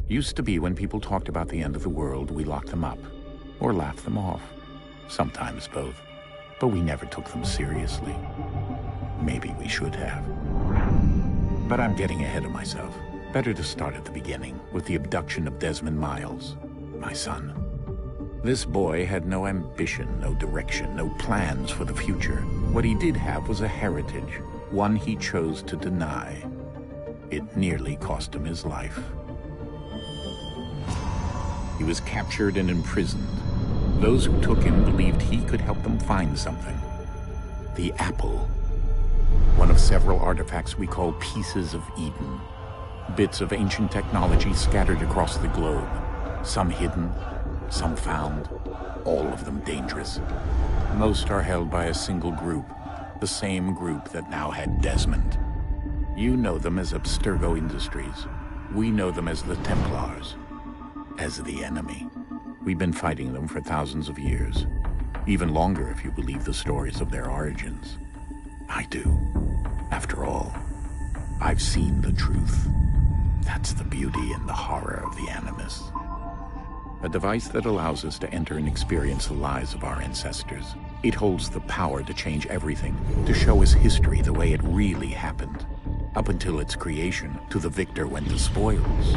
Used to be when people talked about the end of the world, we locked them up. Or laughed them off. Sometimes both. But we never took them seriously. Maybe we should have. But I'm getting ahead of myself. Better to start at the beginning, with the abduction of Desmond Miles, my son. This boy had no ambition, no direction, no plans for the future. What he did have was a heritage, one he chose to deny. It nearly cost him his life. He was captured and imprisoned. Those who took him believed he could help them find something. The apple. One of several artifacts we call Pieces of Eden. Bits of ancient technology scattered across the globe. Some hidden, some found, all of them dangerous. Most are held by a single group, the same group that now had Desmond. You know them as Abstergo Industries. We know them as the Templars, as the enemy. We've been fighting them for thousands of years, even longer if you believe the stories of their origins. I do. After all, I've seen the truth. That's the beauty and the horror of the Animus. A device that allows us to enter and experience the lives of our ancestors. It holds the power to change everything, to show us history the way it really happened. Up until its creation, to the victor went the spoils,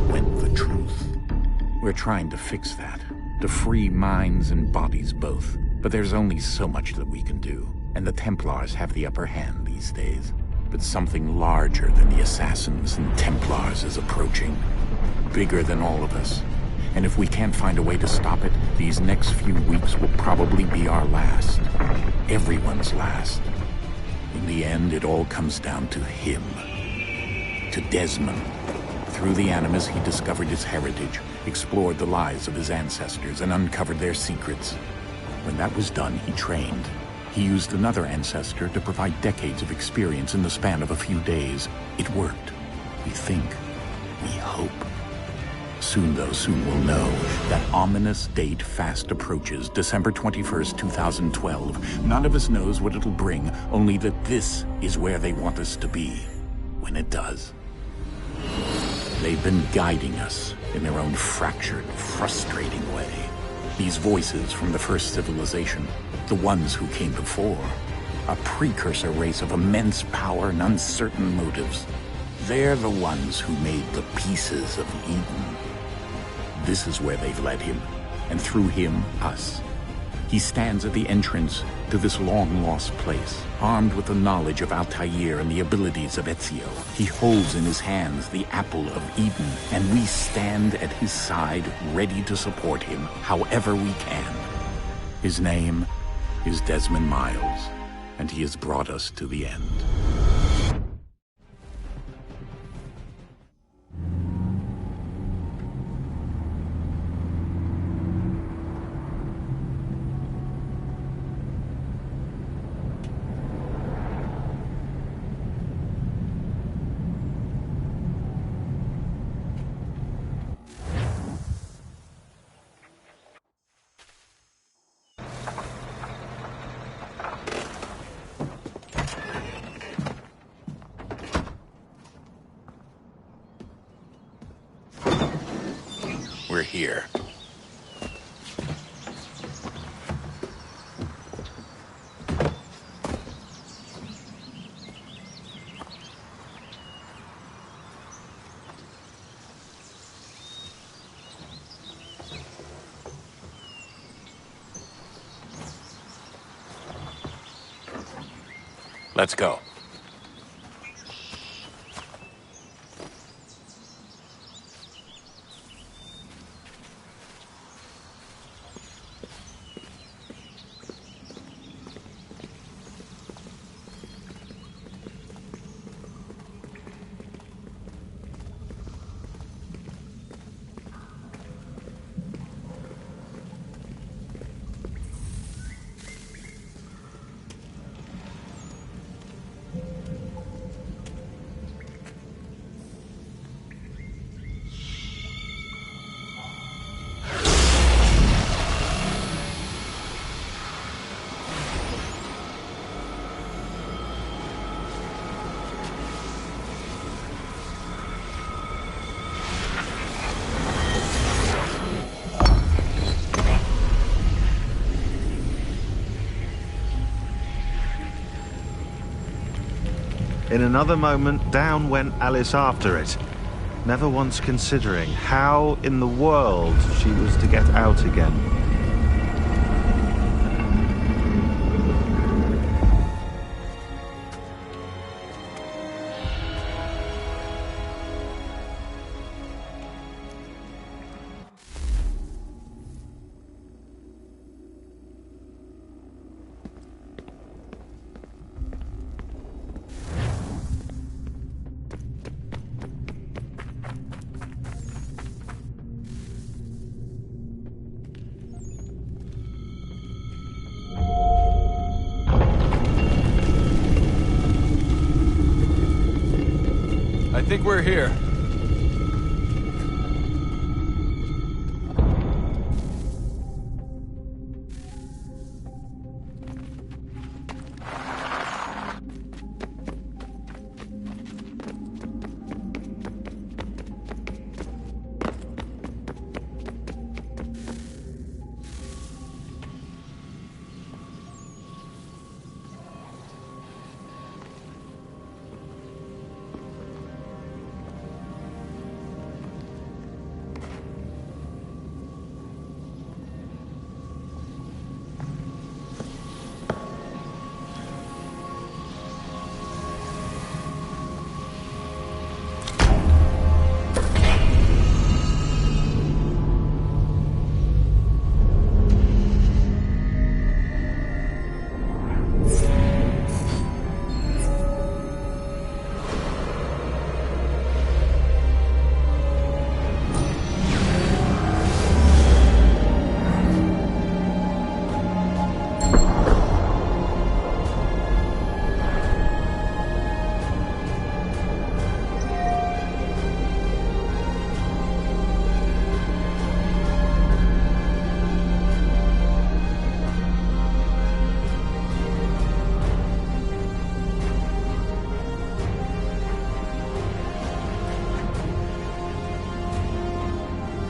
went the truth. We're trying to fix that, to free minds and bodies both. But there's only so much that we can do, and the Templars have the upper hand these days. But something larger than the Assassins and Templars is approaching. Bigger than all of us. And if we can't find a way to stop it, these next few weeks will probably be our last. Everyone's last. In the end, it all comes down to him. To Desmond. Through the Animus, he discovered his heritage, explored the lives of his ancestors, and uncovered their secrets. When that was done, he trained. He used another ancestor to provide decades of experience in the span of a few days. It worked. We think. We hope. Soon, though, soon we'll know. That ominous date fast approaches, December 21st, 2012. None of us knows what it'll bring, only that this is where they want us to be. When it does. They've been guiding us in their own fractured, frustrating way. These voices from the first civilization, the ones who came before, a precursor race of immense power and uncertain motives. They're the ones who made the Pieces of Eden. This is where they've led him, and through him, us. He stands at the entrance to this long-lost place, armed with the knowledge of Altair and the abilities of Ezio. He holds in his hands the Apple of Eden, and we stand at his side, ready to support him however we can. His name is Desmond Miles, and he has brought us to the end. We're here. Let's go. In another moment, down went Alice after it, never once considering how in the world she was to get out again. I think we're here.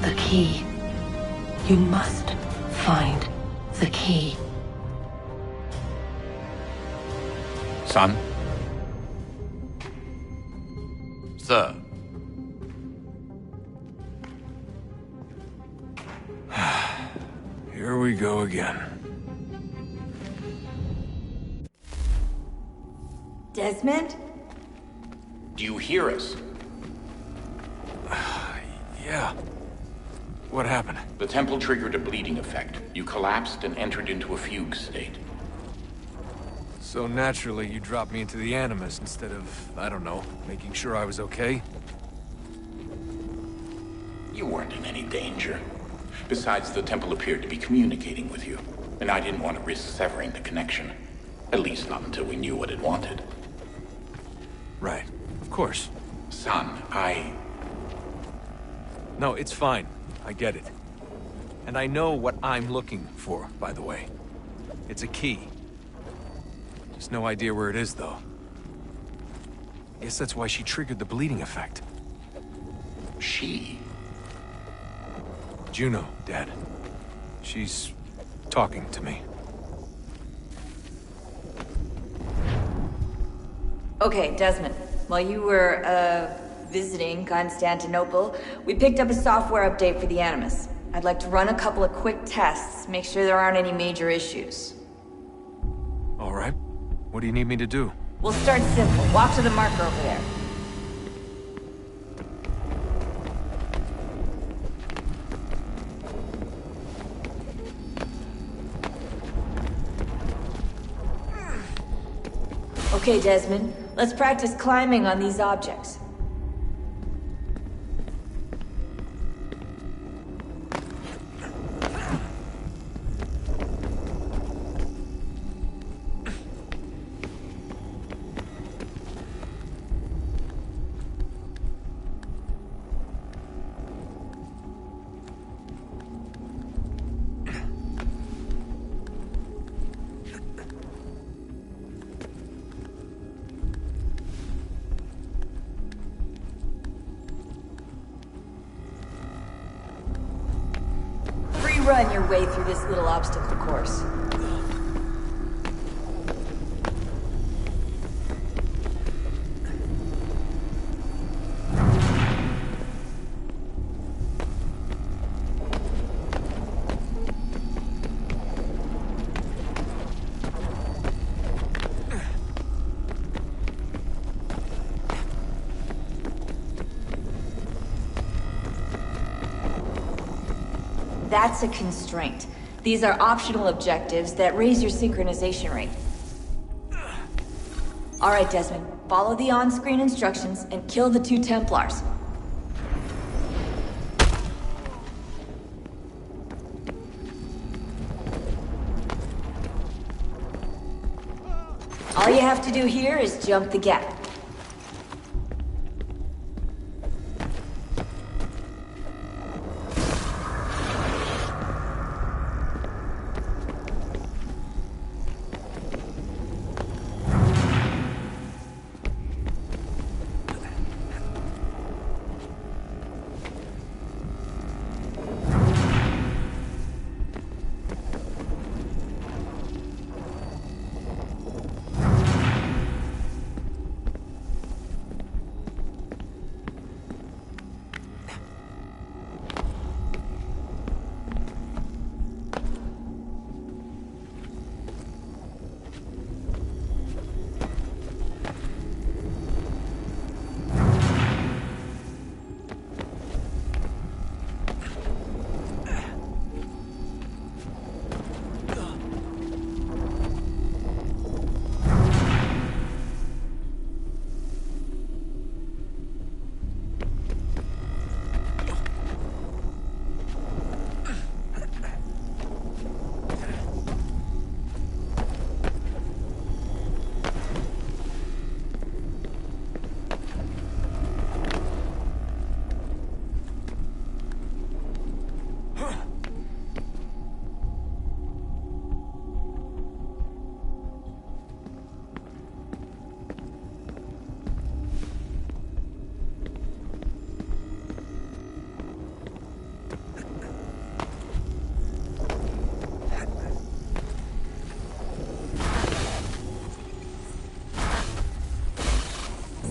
The key. You must find the key. Son? Sir. Here we go again. Desmond? Do you hear us? Yeah. What happened? The temple triggered a bleeding effect. You collapsed and entered into a fugue state. So naturally, you dropped me into the Animus instead of, I don't know, making sure I was okay? You weren't in any danger. Besides, the temple appeared to be communicating with you, and I didn't want to risk severing the connection. At least not until we knew what it wanted. Right. Of course. Son, No, it's fine. I get it. And I know what I'm looking for, by the way. It's a key. Just no idea where it is, though. Guess that's why she triggered the bleeding effect. She? Juno, Dad. She's talking to me. Okay, Desmond. While you were, visiting Constantinople, we picked up a software update for the Animus. I'd like to run a couple of quick tests, make sure there aren't any major issues. All right. What do you need me to do? We'll start simple. Walk to the marker over there. Okay, Desmond. Let's practice climbing on these objects. Run your way through this little obstacle course. that's a constraint. These are optional objectives that raise your synchronization rate. Alright, Desmond. Follow the on-screen instructions and kill the 2 Templars. All you have to do here is jump the gap.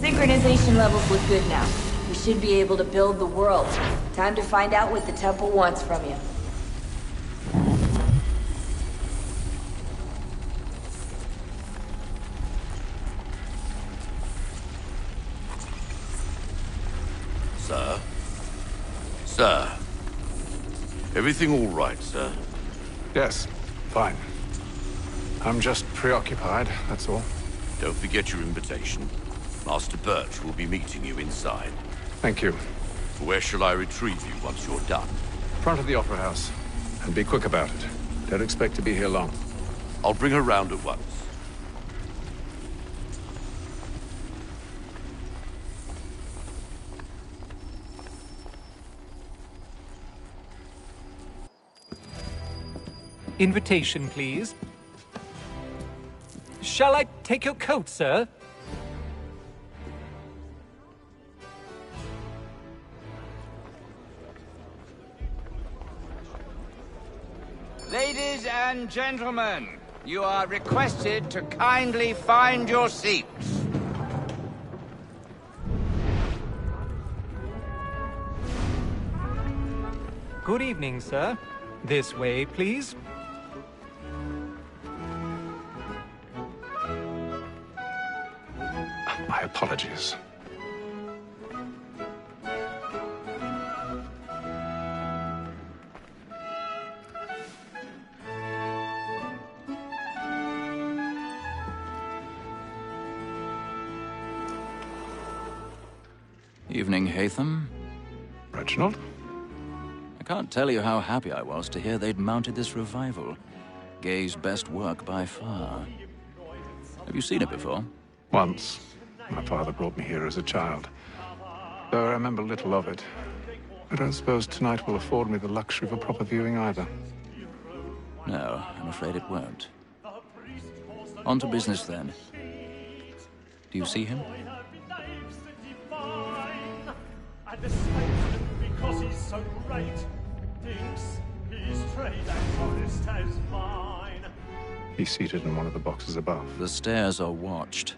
Synchronization levels look good now. We should be able to build the world. Time to find out what the temple wants from you. Sir? Sir? Everything all right, sir? Yes, fine. I'm just preoccupied, that's all. Don't forget your invitation. Master Birch will be meeting you inside. Thank you. Where shall I retrieve you once you're done? Front of the Opera House. And be quick about it. Don't expect to be here long. I'll bring her round at once. Invitation, please. Shall I take your coat, sir? Ladies and gentlemen, you are requested to kindly find your seats. Good evening, sir. This way, please. My apologies. Evening, Haytham. Reginald? I can't tell you how happy I was to hear they'd mounted this revival. Gay's best work by far. Have you seen it before? Once. My father brought me here as a child. Though I remember little of it. I don't suppose tonight will afford me the luxury of a proper viewing either. No, I'm afraid it won't. On to business, then. Do you see him? And the statesman, because he's so great, thinks his trade as honest as mine. He's seated in one of the boxes above. The stairs are watched.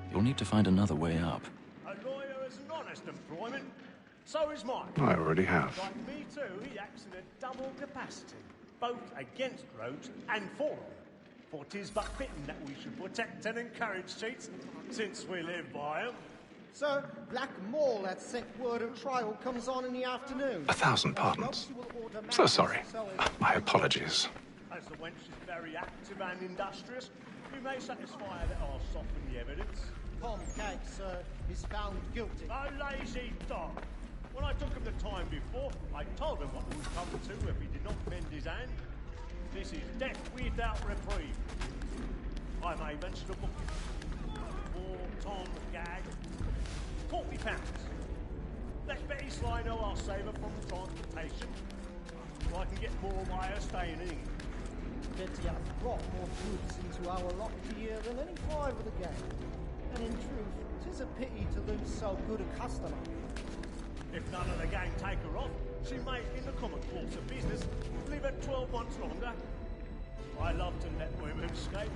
You'll need to find another way up. A lawyer is an honest employment, so is mine. I already have. Like me too, he acts in a double capacity, both against rogues and for them. For 'tis but fitting that we should protect and encourage cheats, since we live by 'em. Sir, Black Mall had sent word a trial comes on in the afternoon. 1,000 pardons. So sorry. My apologies. As the wench is very active and industrious, we may satisfy her that I'll soften the evidence. Tom Cag, sir, is found guilty. A lazy dog. When I took him the time before, I told him what would come to if he did not mend his hand. This is death without reprieve. I may venture to book him. For Tom Gag, £40. Let Betty Sly know I'll save her from transportation, so I can get more by her staying in England. Betty has brought more goods into our lot here than any five of the gang. And in truth, 'tis a pity to lose so good a customer. If none of the gang take her off, she may, in the common course of business, leave her 12 months longer. I love to let women escape.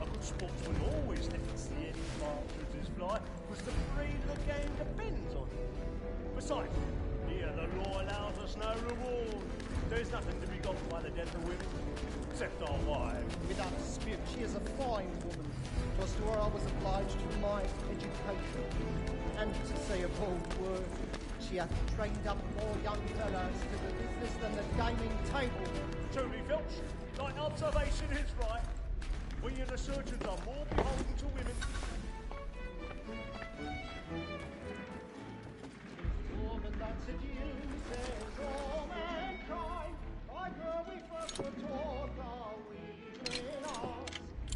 A good sportsman always lets the end partridges fly, because the breed of the game depends on it. Besides, here the law allows us no reward. There's nothing to be got by the death of women, except our wives. Without dispute, she is a fine woman. 'Twas to her I was obliged for my education. And to say a bold word, she hath trained up more young fellows to the business than the gaming table. Truly, Filch, thy observation is right. We and the surgeons are more beholden to women. Woman that seduces all mankind, like her we first were taught are we in us.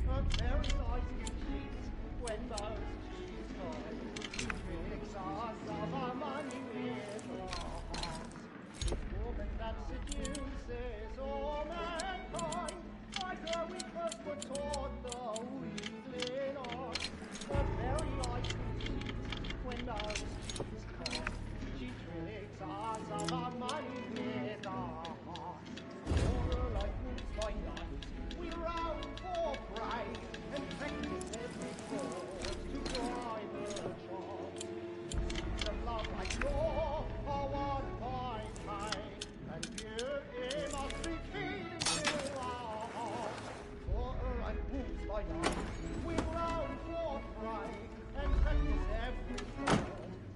Her very life you cheat when most she's kind. Critics us of our money with our hearts. Woman that seduces all mankind, like her we first were taught the weakling art. Her very life you cheat when most she's kind. She tricks us of our money with our hearts. For her like wolves by night, we round for prey, and practice every fraud to bribe her charms. Seeds of love like law are won by pain, and beauty must be keen to our hearts. For her like wolves by night, we round for prey, and practice every fraud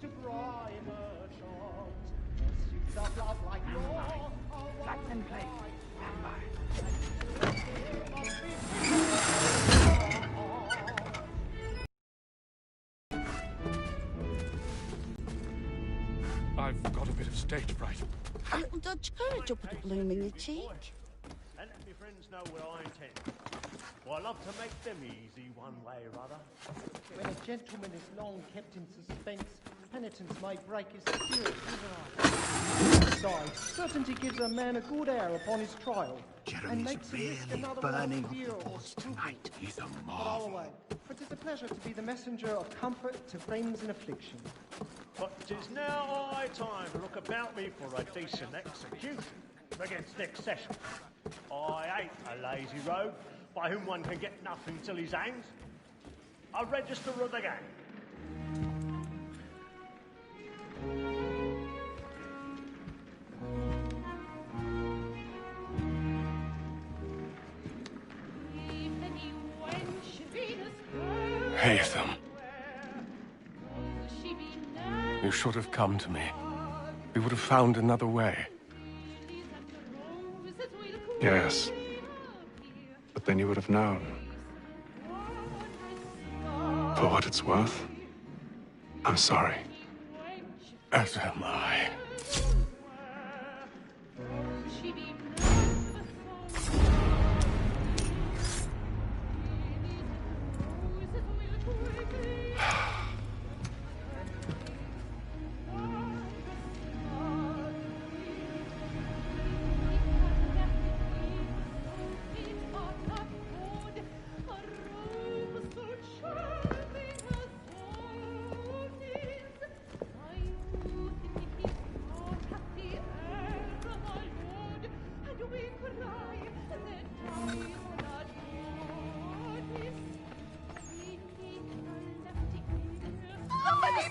to bribe her charms. Seeds of love like law are won by pain. I've got a bit of stage fright. A little Dutch courage will put a bloom in your cheek. And let my friends know where I intend. For I love to make them easy one way or other. When a gentleman is long kept in suspense, penitence may break his spirit. Besides, certainty gives a man a good air upon his trial, and makes him risk another burning one of up the tonight. He's a But I'll away, for 'tis a pleasure to be the messenger of comfort to friends in affliction. But 'tis now high time to look about me for a decent execution against next session. I hate a lazy rogue by whom one can get nothing till he's hanged. A register of the gang. Haytham. You should have come to me. We would have found another way. Yes. But then you would have known. For what it's worth, I'm sorry. As am I.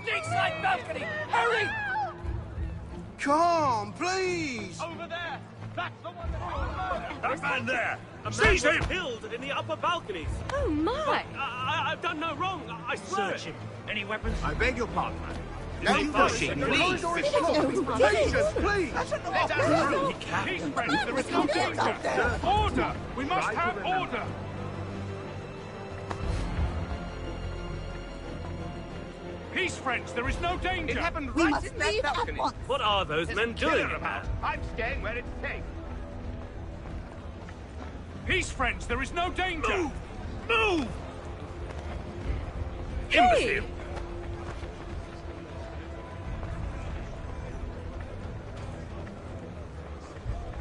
Sneak-side balcony! Hurry! Come, please! Over there! That's the one that... That man there! Seize him! Killed in the upper balconies! Oh, my! I I've done no wrong. I swear. Search him. Any weapons? I beg your pardon. No No pushing, pushing, please. Patience, please. Let us Peace, friends. There is no danger. Order. We must have order. Peace, friends. There is no danger. It happened We right must in that leave at balcony. once. What are those men doing? About. I'm staying where it's safe. Peace, friends. There is no danger. Move! Move! Imbecile.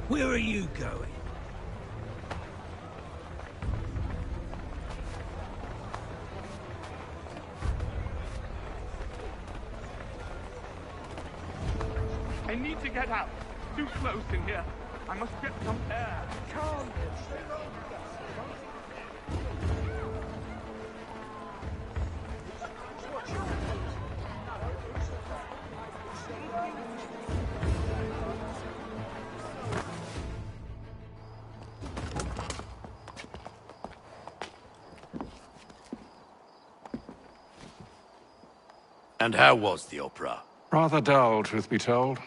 Where are you going? I need to get out. Too close in here. I must get some air. Come. And how was the opera? Rather dull, truth be told.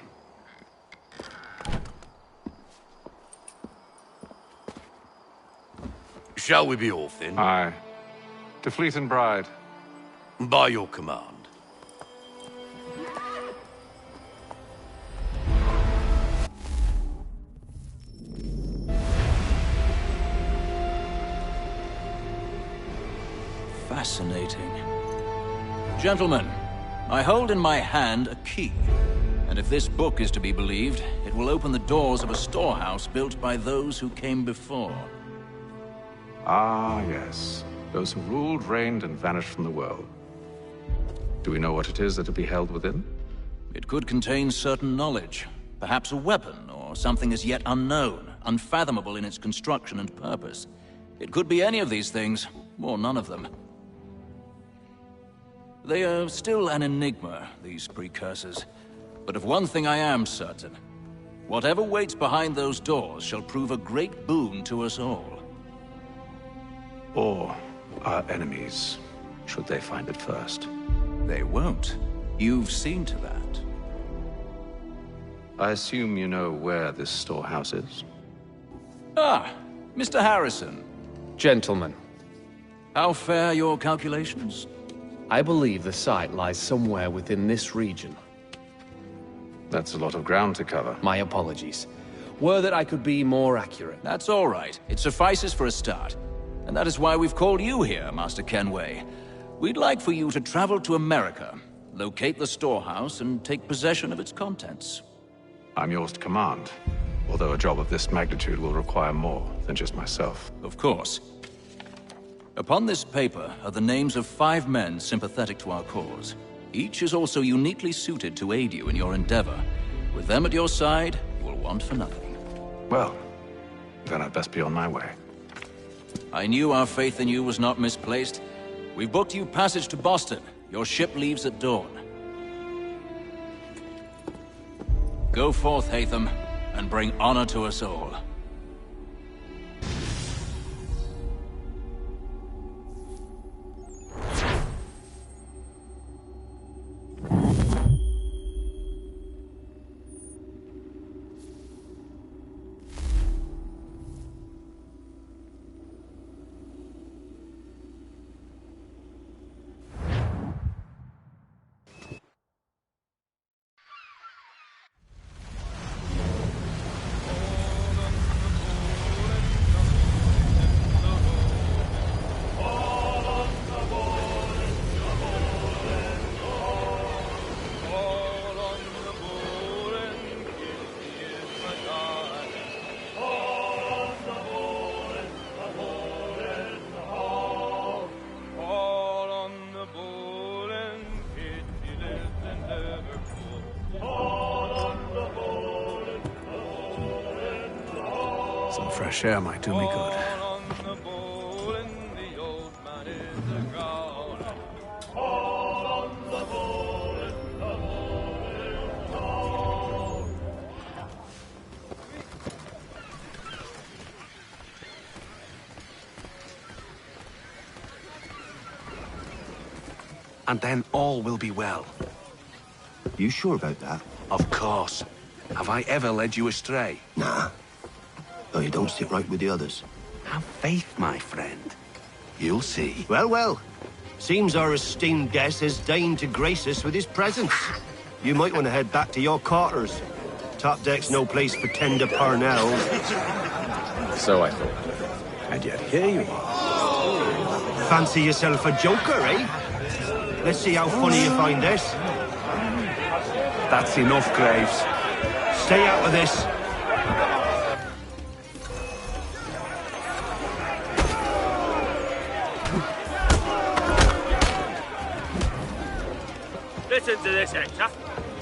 Shall we be off then? Aye. To Fleet and Bride. By your command. Fascinating. Gentlemen, I hold in my hand a key. And if this book is to be believed, it will open the doors of a storehouse built by those who came before. Ah, yes. Those who ruled, reigned, and vanished from the world. Do we know what it is that will be held within? It could contain certain knowledge. Perhaps a weapon, or something as yet unknown, unfathomable in its construction and purpose. It could be any of these things, or none of them. They are still an enigma, these precursors. But of one thing I am certain. Whatever waits behind those doors shall prove a great boon to us all. Or our enemies, should they find it first. They won't. You've seen to that. I assume you know where this storehouse is? Ah, Mr. Harrison. Gentlemen, How fare your calculations? I believe the site lies somewhere within this region. That's a lot of ground to cover. My apologies. Were that I could be more accurate. That's all right. It suffices for a start. And that is why we've called you here, Master Kenway. We'd like for you to travel to America, locate the storehouse, and take possession of its contents. I'm yours to command, although a job of this magnitude will require more than just myself. Of course. Upon this paper are the names of 5 men sympathetic to our cause. Each is also uniquely suited to aid you in your endeavor. With them at your side, you will want for nothing. Well, then I'd best be on my way. I knew our faith in you was not misplaced. We've booked you passage to Boston. Your ship leaves at dawn. Go forth, Hatham, and bring honor to us all. Some fresh air might do me good. and then all will be well. You sure about that? Of course. Have I ever led you astray? Nah. No, you don't sit right with the others. Have faith, my friend. You'll see. Well, well. Seems our esteemed guest has deigned to grace us with his presence. You might want to head back to your quarters. Top deck's no place for tender Parnells. So I thought. And yet here you are. Fancy yourself a joker, eh? Let's see how funny you find this. That's enough, Graves. Stay out of this. Listen to this, Hector.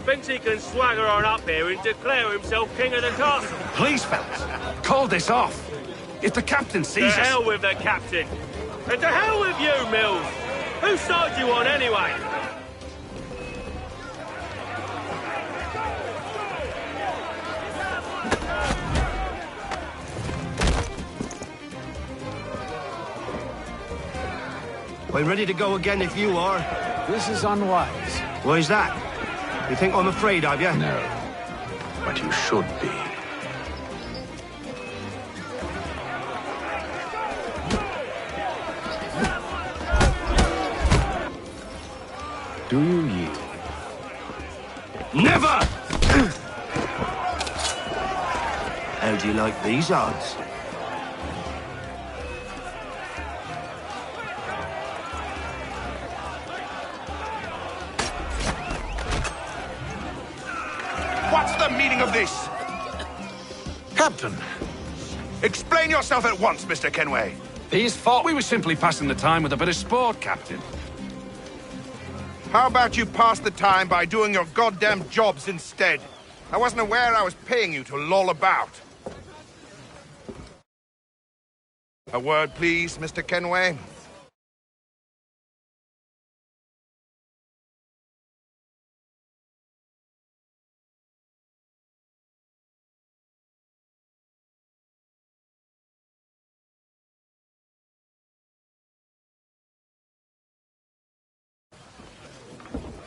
Thinks he can swagger on up here and declare himself king of the castle. Please, fellas, call this off. If the captain sees us... To hell with the captain. And to hell with you, Mills. Whose side you on, anyway? I'm ready to go again if you are. This is unwise. Why's that? You think I'm afraid of you? No. But you should be. Do you yield? Never! How do you like these odds? What's the meaning of this? Captain! Explain yourself at once, Mr. Kenway. These thought we were simply passing the time with a bit of sport, Captain. How about you pass the time by doing your goddamn jobs instead? I wasn't aware I was paying you to loll about. A word, please, Mr. Kenway.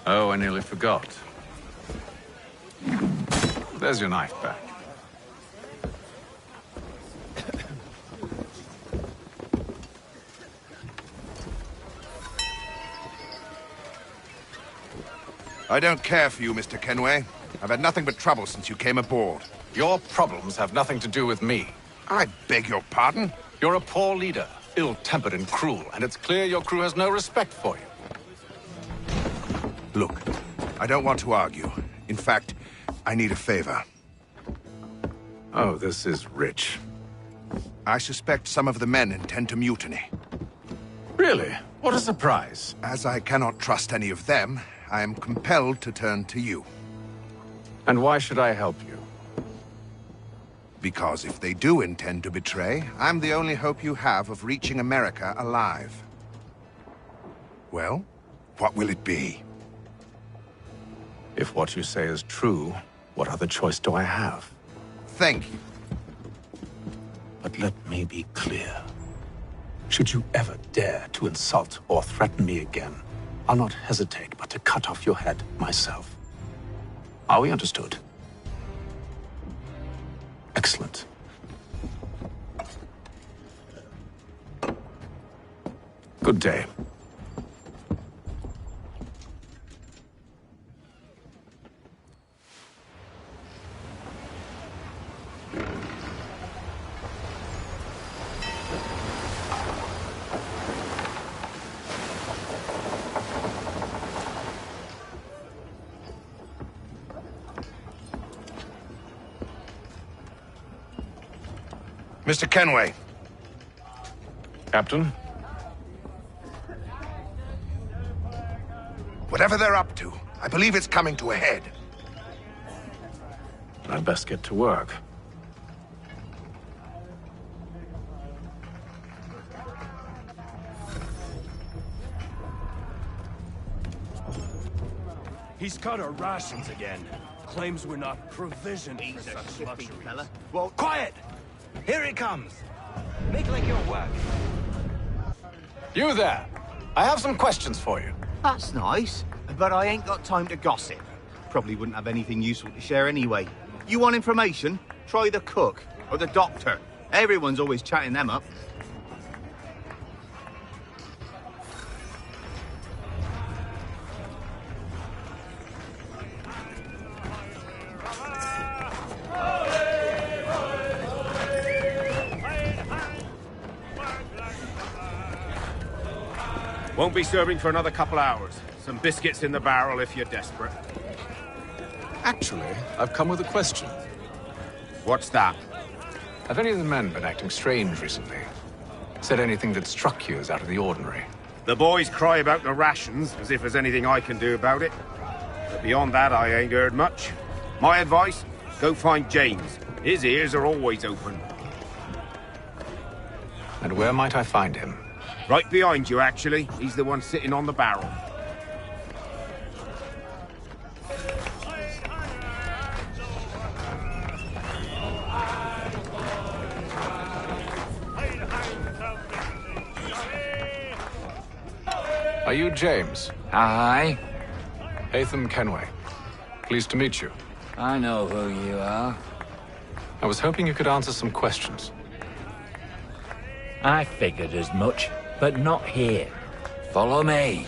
Oh, I nearly forgot. There's your knife back. I don't care for you, Mr. Kenway. I've had nothing but trouble since you came aboard. Your problems have nothing to do with me. I beg your pardon? You're a poor leader, ill-tempered and cruel, and it's clear your crew has no respect for you. Look, I don't want to argue. In fact, I need a favor. Oh, this is rich. I suspect some of the men intend to mutiny. Really? What a surprise. As I cannot trust any of them, I am compelled to turn to you. And why should I help you? Because if they do intend to betray, I'm the only hope you have of reaching America alive. Well, what will it be? If what you say is true, what other choice do I have? Thank you. But let me be clear. Should you ever dare to insult or threaten me again, I'll not hesitate but to cut off your head myself. Are we understood? Excellent. Good day. Mr. Kenway. Captain? Whatever they're up to, I believe it's coming to a head. I'd best get to work. He's cut our rations again. Claims we're not provisioned for such luxuries. Fella. Well, quiet! Here it comes. Make like your work. You there. I have some questions for you. That's nice, but I ain't got time to gossip. Probably wouldn't have anything useful to share anyway. You want information? Try the cook or the doctor. Everyone's always chatting them up. Won't be serving for another couple hours. Some biscuits in the barrel if you're desperate. Actually, I've come with a question. What's that? Have any of the men been acting strange recently? Said anything that struck you as out of the ordinary? The boys cry about the rations, as if there's anything I can do about it. But beyond that, I ain't heard much. My advice? Go find James. His ears are always open. And where might I find him? Right behind you, actually. He's the one sitting on the barrel. Are you James? Aye. Haytham Kenway. Pleased to meet you. I know who you are. I was hoping you could answer some questions. I figured as much, but not here. Follow me.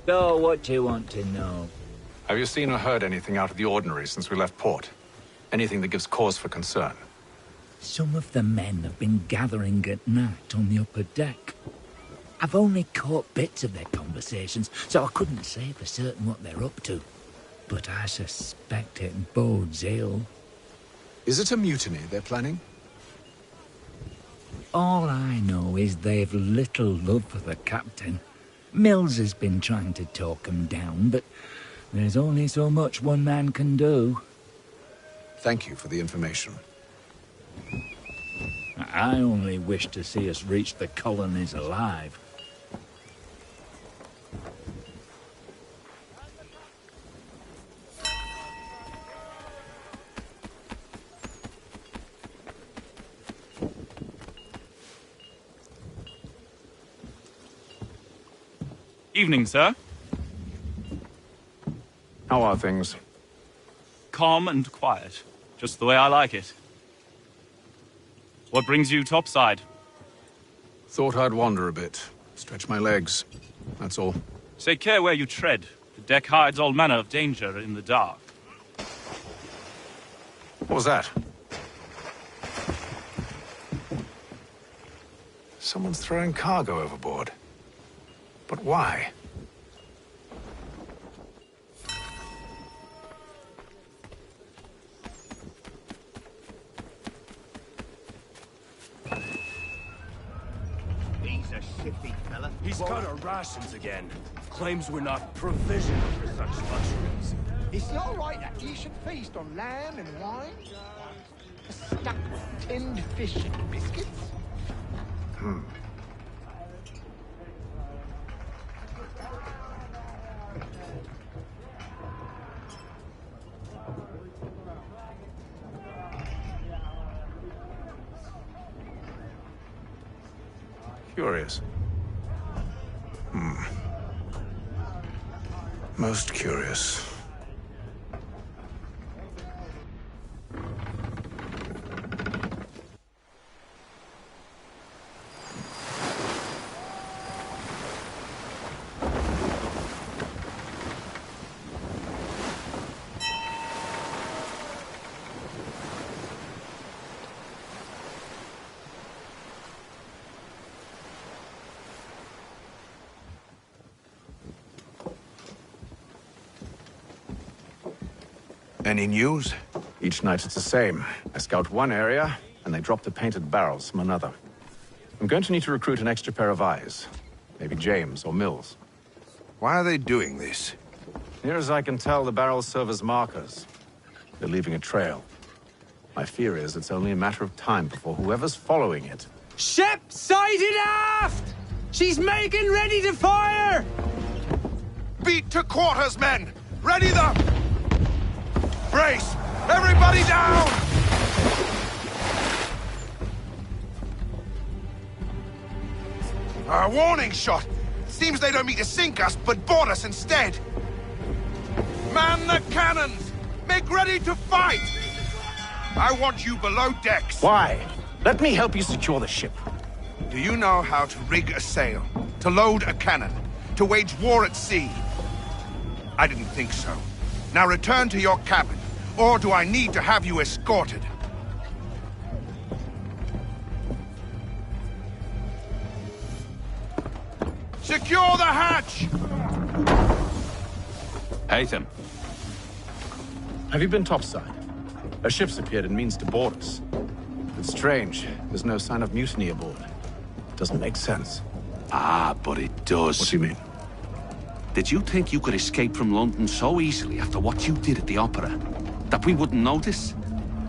So, what do you want to know? Have you seen or heard anything out of the ordinary since we left port? Anything that gives cause for concern? Some of the men have been gathering at night on the upper deck. I've only caught bits of their conversations, so I couldn't say for certain what they're up to. But I suspect it bodes ill. Is it a mutiny they're planning? All I know is they've little love for the captain. Mills has been trying to talk 'em down, but there's only so much one man can do. Thank you for the information. I only wish to see us reach the colonies alive. Evening, sir. How are things? Calm and quiet. Just the way I like it. What brings you topside? Thought I'd wander a bit. Stretch my legs. That's all. Take care where you tread. The deck hides all manner of danger in the dark. What was that? Someone's throwing cargo overboard. But why? He's a shifty fella. He's cut our rations again. Claims we're not provisioned for such luxuries. It's not right that you should feast on lamb and wine? Stuck with tinned fish and biscuits? Curious. Most curious. Any news? Each night it's the same. I scout one area, and they drop the painted barrels from another. I'm going to need to recruit an extra pair of eyes. Maybe James or Mills. Why are they doing this? Near as I can tell, the barrels serve as markers. They're leaving a trail. My fear is it's only a matter of time before whoever's following it... Ship sighted aft! She's making ready to fire! Beat to quarters, men! Ready them! Brace! Everybody down! Our warning shot! Seems they don't mean to sink us, but board us instead. Man the cannons! Make ready to fight! I want you below decks. Why? Let me help you secure the ship. Do you know how to rig a sail? To load a cannon? To wage war at sea? I didn't think so. Now return to your cabin, or do I need to have you escorted? Secure the hatch! Haytham. Have you been topside? A ship's appeared and means to board us. It's strange. There's no sign of mutiny aboard. Doesn't make sense. Ah, but it does. What do you mean? Did you think you could escape from London so easily after what you did at the opera? That we wouldn't notice?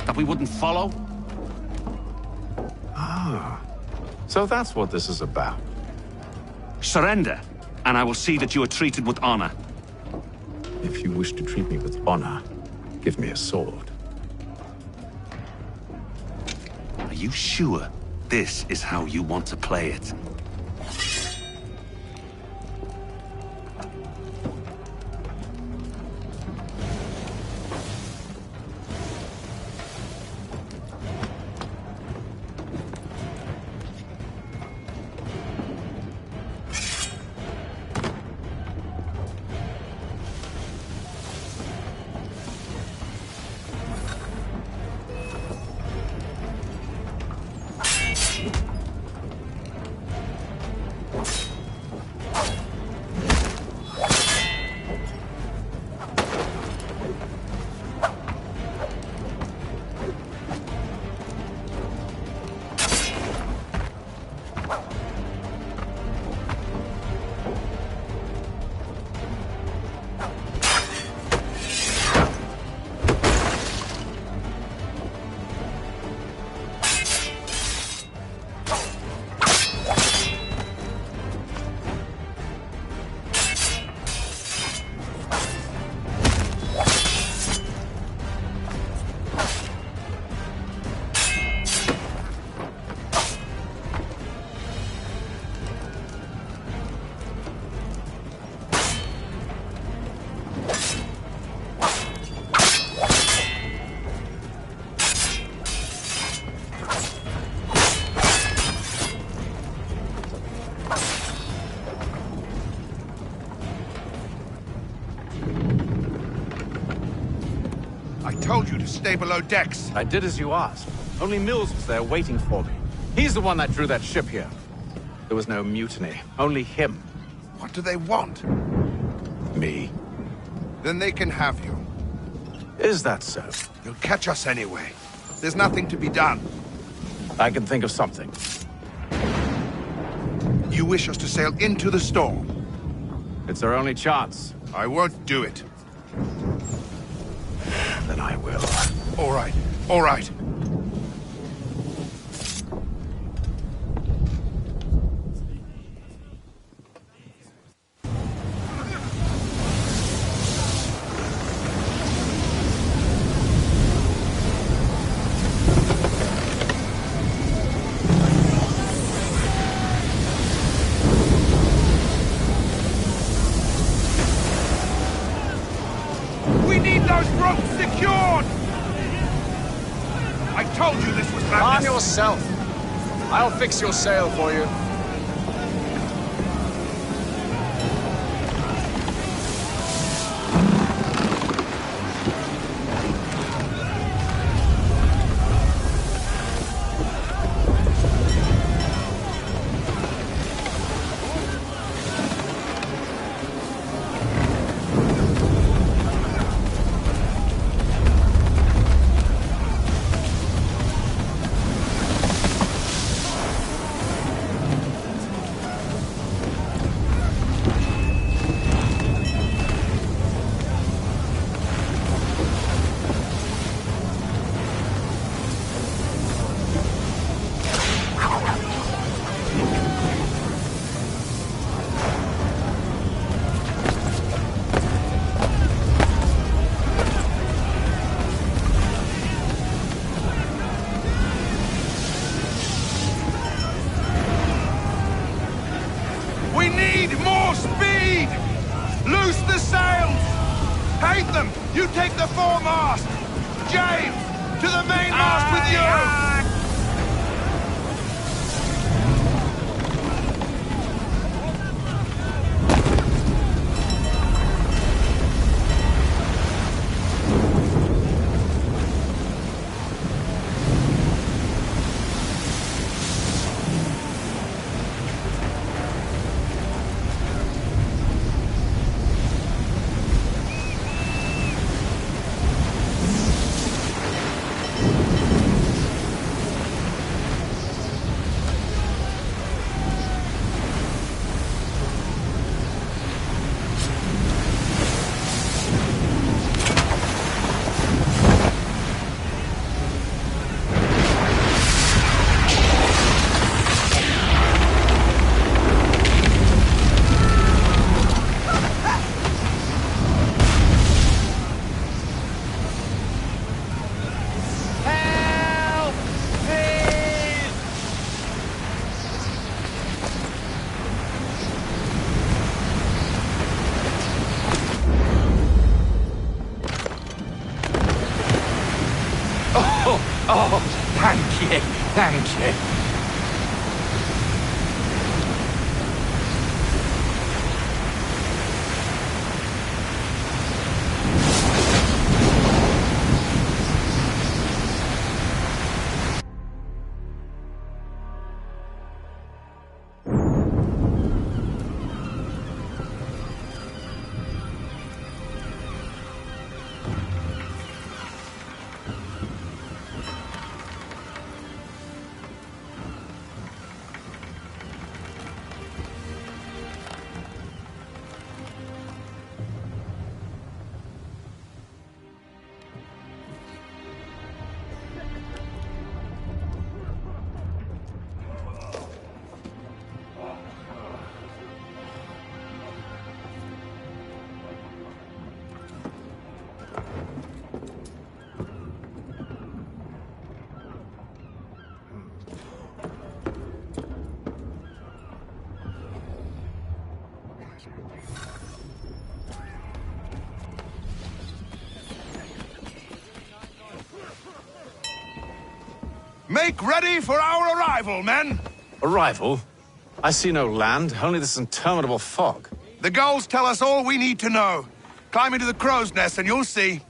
That we wouldn't follow? Ah. So that's what this is about. Surrender, and I will see that you are treated with honor. If you wish to treat me with honor, give me a sword. Are you sure this is how you want to play it? Stay below decks. I did as you asked. Only Mills was there waiting for me. He's the one that drew that ship here. There was no mutiny, only him. What do they want? Me. Then they can have you. Is that so? You'll catch us anyway. There's nothing to be done. I can think of something. You wish us to sail into the storm? It's our only chance. I won't do it. Then I will. All right, all right. We need those ropes secured! I told you this was madness. Arm yourself. I'll fix your sail for you. Loose the sails! Hate them! You take the foremast! James, to the mainmast with you! Oh, thank you, thank you. Make ready for our arrival, men! Arrival? I see no land, only this interminable fog. The gulls tell us all we need to know. Climb into the crow's nest and you'll see.